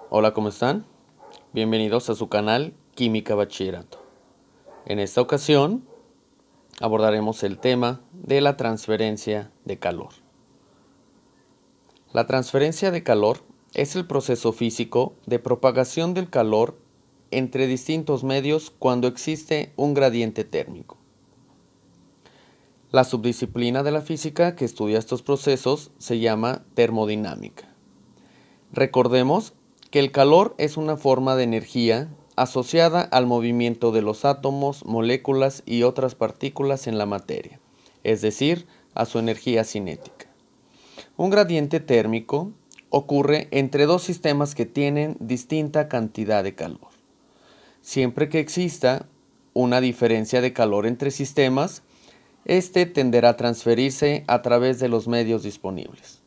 Hola, ¿cómo están? Bienvenidos a su canal Química Bachillerato. En esta ocasión abordaremos el tema de la transferencia de calor. La transferencia de calor es el proceso físico de propagación del calor entre distintos medios cuando existe un gradiente térmico. La subdisciplina de la física que estudia estos procesos se llama termodinámica. Recordemos que el calor es una forma de energía asociada al movimiento de los átomos, moléculas y otras partículas en la materia, es decir, a su energía cinética. Un gradiente térmico ocurre entre dos sistemas que tienen distinta cantidad de calor. Siempre que exista una diferencia de calor entre sistemas, este tenderá a transferirse a través de los medios disponibles.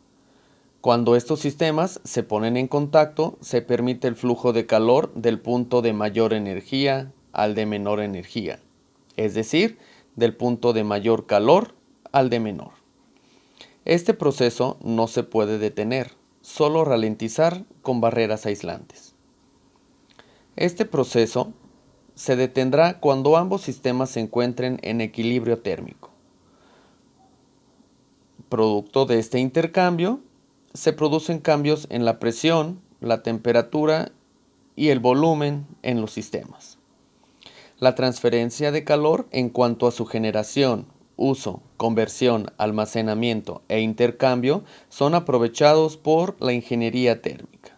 Cuando estos sistemas se ponen en contacto, se permite el flujo de calor del punto de mayor energía al de menor energía, es decir, del punto de mayor calor al de menor. Este proceso no se puede detener, solo ralentizar con barreras aislantes. Este proceso se detendrá cuando ambos sistemas se encuentren en equilibrio térmico. Producto de este intercambio, se producen cambios en la presión, la temperatura y el volumen en los sistemas. La transferencia de calor en cuanto a su generación, uso, conversión, almacenamiento e intercambio son aprovechados por la ingeniería térmica.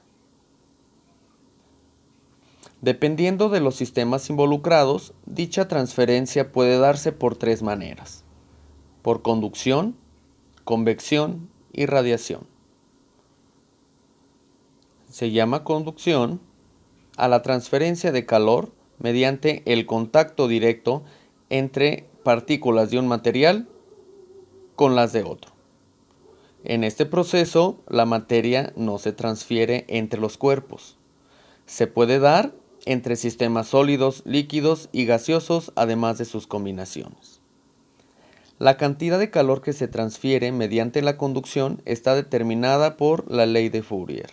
Dependiendo de los sistemas involucrados, dicha transferencia puede darse por tres maneras: por conducción, convección y radiación. Se llama conducción a la transferencia de calor mediante el contacto directo entre partículas de un material con las de otro. En este proceso, la materia no se transfiere entre los cuerpos. Se puede dar entre sistemas sólidos, líquidos y gaseosos, además de sus combinaciones. La cantidad de calor que se transfiere mediante la conducción está determinada por la ley de Fourier,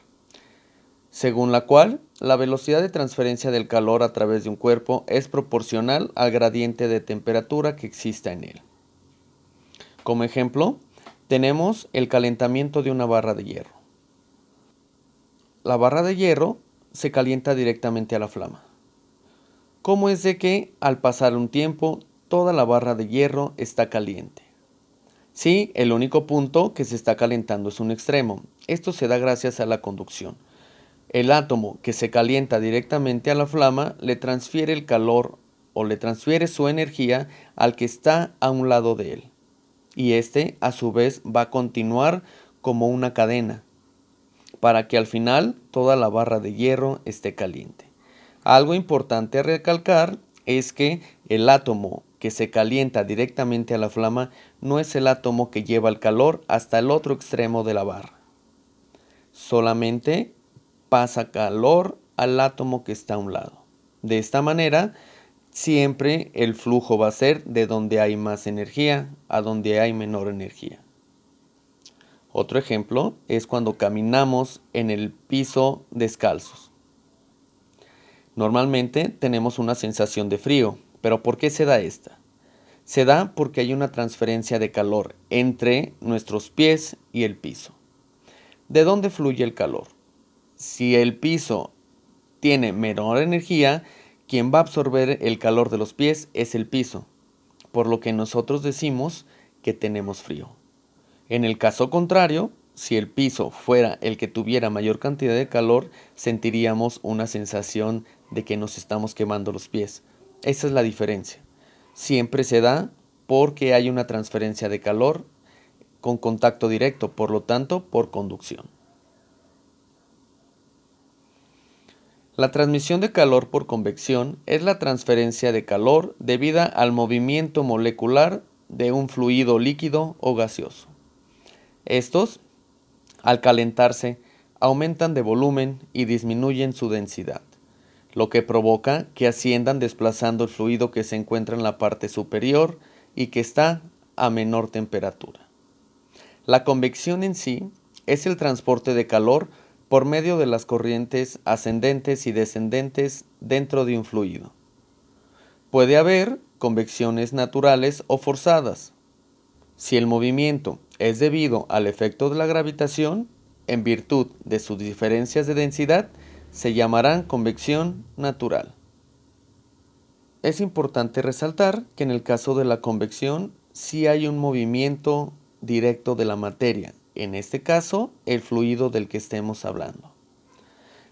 según la cual la velocidad de transferencia del calor a través de un cuerpo es proporcional al gradiente de temperatura que exista en él. Como ejemplo, tenemos el calentamiento de una barra de hierro. La barra de hierro se calienta directamente a la flama. ¿Cómo es de que, al pasar un tiempo, toda la barra de hierro está caliente? Sí, el único punto que se está calentando es un extremo. Esto se da gracias a la conducción. El átomo que se calienta directamente a la flama le transfiere el calor o le transfiere su energía al que está a un lado de él. Y este, a su vez, va a continuar como una cadena, para que al final toda la barra de hierro esté caliente. Algo importante a recalcar es que el átomo que se calienta directamente a la flama no es el átomo que lleva el calor hasta el otro extremo de la barra. Solamente pasa calor al átomo que está a un lado. De esta manera, siempre el flujo va a ser de donde hay más energía a donde hay menor energía. Otro ejemplo es cuando caminamos en el piso descalzos. Normalmente tenemos una sensación de frío, pero ¿por qué se da esta? Se da porque hay una transferencia de calor entre nuestros pies y el piso. ¿De dónde fluye el calor? Si el piso tiene menor energía, quien va a absorber el calor de los pies es el piso, por lo que nosotros decimos que tenemos frío. En el caso contrario, si el piso fuera el que tuviera mayor cantidad de calor, sentiríamos una sensación de que nos estamos quemando los pies. Esa es la diferencia. Siempre se da porque hay una transferencia de calor con contacto directo, por lo tanto, por conducción. La transmisión de calor por convección es la transferencia de calor debida al movimiento molecular de un fluido líquido o gaseoso. Estos, al calentarse, aumentan de volumen y disminuyen su densidad, lo que provoca que asciendan desplazando el fluido que se encuentra en la parte superior y que está a menor temperatura. La convección en sí es el transporte de calor por medio de las corrientes ascendentes y descendentes dentro de un fluido. Puede haber convecciones naturales o forzadas. Si el movimiento es debido al efecto de la gravitación, en virtud de sus diferencias de densidad, se llamarán convección natural. Es importante resaltar que en el caso de la convección sí hay un movimiento directo de la materia, en este caso el fluido del que estemos hablando.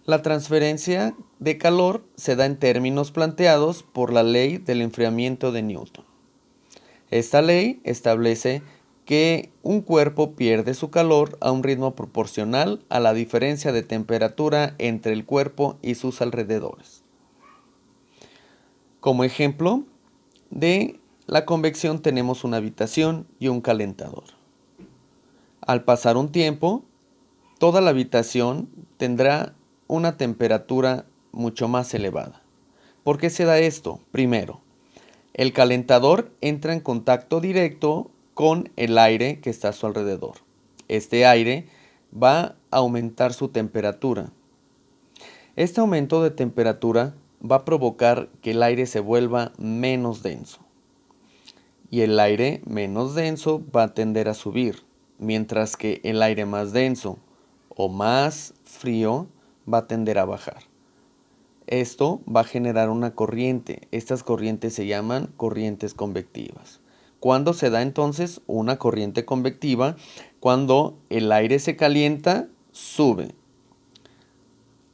La transferencia de calor se da en términos planteados por la ley del enfriamiento de Newton. Esta ley establece que un cuerpo pierde su calor a un ritmo proporcional a la diferencia de temperatura entre el cuerpo y sus alrededores. Como ejemplo de la convección tenemos una habitación y un calentador. Al pasar un tiempo, toda la habitación tendrá una temperatura mucho más elevada. ¿Por qué se da esto? Primero, el calentador entra en contacto directo con el aire que está a su alrededor. Este aire va a aumentar su temperatura. Este aumento de temperatura va a provocar que el aire se vuelva menos denso. Y el aire menos denso va a tender a subir, mientras que el aire más denso o más frío va a tender a bajar. Esto va a generar una corriente. Estas corrientes se llaman corrientes convectivas. ¿Cuándo se da entonces una corriente convectiva? Cuando el aire se calienta, sube.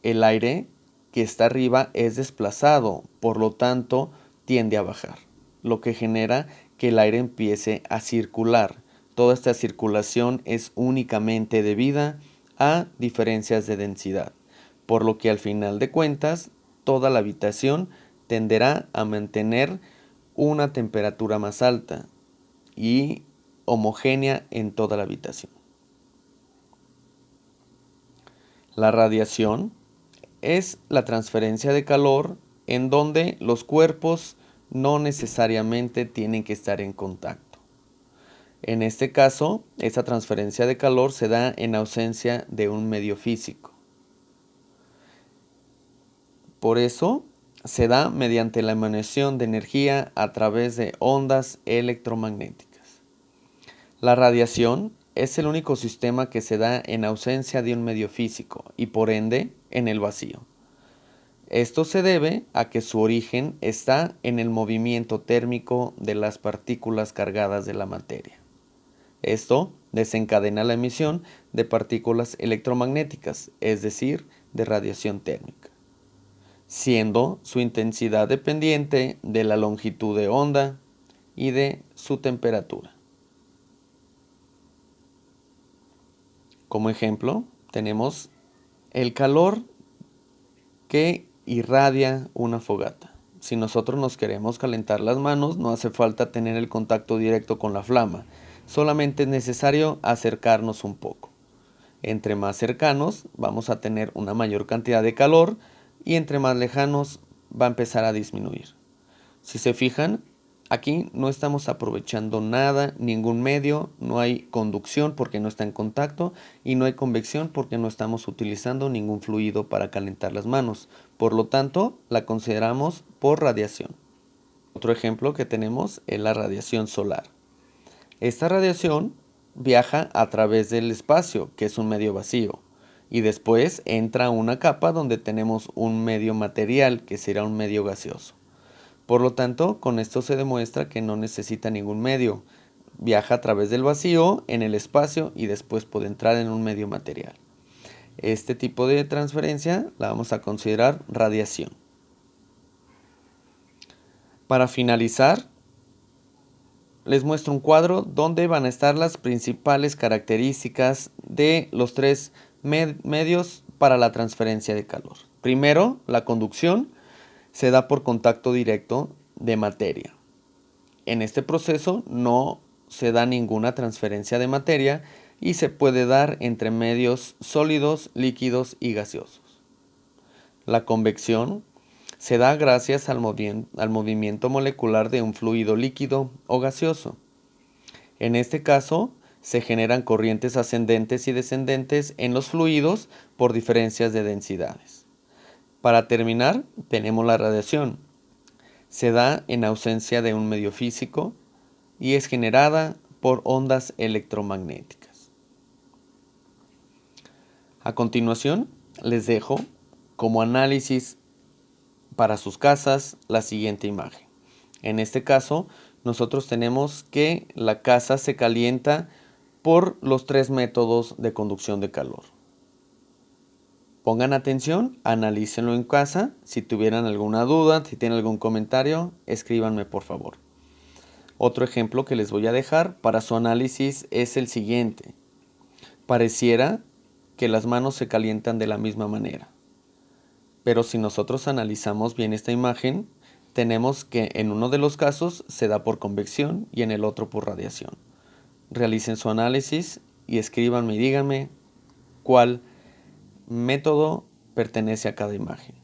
El aire que está arriba es desplazado, por lo tanto tiende a bajar, lo que genera que el aire empiece a circular. Toda esta circulación es únicamente debida a diferencias de densidad, por lo que al final de cuentas toda la habitación tenderá a mantener una temperatura más alta y homogénea en toda la habitación. La radiación es la transferencia de calor en donde los cuerpos no necesariamente tienen que estar en contacto. En este caso, esta transferencia de calor se da en ausencia de un medio físico. Por eso, se da mediante la emanación de energía a través de ondas electromagnéticas. La radiación es el único sistema que se da en ausencia de un medio físico y por ende en el vacío. Esto se debe a que su origen está en el movimiento térmico de las partículas cargadas de la materia. Esto desencadena la emisión de partículas electromagnéticas, es decir, de radiación térmica, siendo su intensidad dependiente de la longitud de onda y de su temperatura. Como ejemplo, tenemos el calor que irradia una fogata. Si nosotros nos queremos calentar las manos, no hace falta tener el contacto directo con la flama, solamente es necesario acercarnos un poco. Entre más cercanos vamos a tener una mayor cantidad de calor y entre más lejanos va a empezar a disminuir. Si se fijan, aquí no estamos aprovechando nada, ningún medio, no hay conducción porque no está en contacto y no hay convección porque no estamos utilizando ningún fluido para calentar las manos. Por lo tanto, la consideramos por radiación. Otro ejemplo que tenemos es la radiación solar. Esta radiación viaja a través del espacio, que es un medio vacío, y después entra a una capa donde tenemos un medio material, que será un medio gaseoso. Por lo tanto, con esto se demuestra que no necesita ningún medio. Viaja a través del vacío en el espacio y después puede entrar en un medio material. Este tipo de transferencia la vamos a considerar radiación. Para finalizar, les muestro un cuadro donde van a estar las principales características de los tres medios para la transferencia de calor. Primero, la conducción se da por contacto directo de materia. En este proceso no se da ninguna transferencia de materia y se puede dar entre medios sólidos, líquidos y gaseosos. La convección se da gracias al movimiento molecular de un fluido líquido o gaseoso. En este caso, Se generan corrientes ascendentes y descendentes en los fluidos por diferencias de densidades. Para terminar, tenemos la radiación. Se da en ausencia de un medio físico y es generada por ondas electromagnéticas. A continuación, les dejo como análisis para sus casas la siguiente imagen. En este caso, nosotros tenemos que la casa se calienta por los 3 métodos de conducción de calor. Pongan atención, analícenlo en casa. Si tuvieran alguna duda, si tienen algún comentario, escríbanme por favor. Otro ejemplo que les voy a dejar para su análisis es el siguiente. Pareciera que las manos se calientan de la misma manera. Pero si nosotros analizamos bien esta imagen, tenemos que en uno de los casos se da por convección y en el otro por radiación. Realicen su análisis y escríbanme y díganme cuál método pertenece a cada imagen.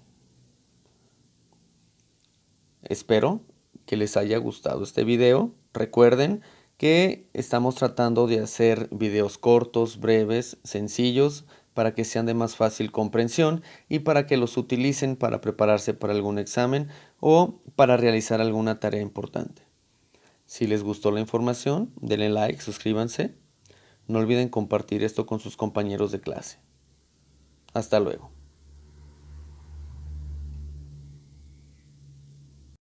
Espero que les haya gustado este video. Recuerden que estamos tratando de hacer videos cortos, breves, sencillos, para que sean de más fácil comprensión y para que los utilicen para prepararse para algún examen o para realizar alguna tarea importante. Si les gustó la información, denle like, suscríbanse. No olviden compartir esto con sus compañeros de clase. Hasta luego.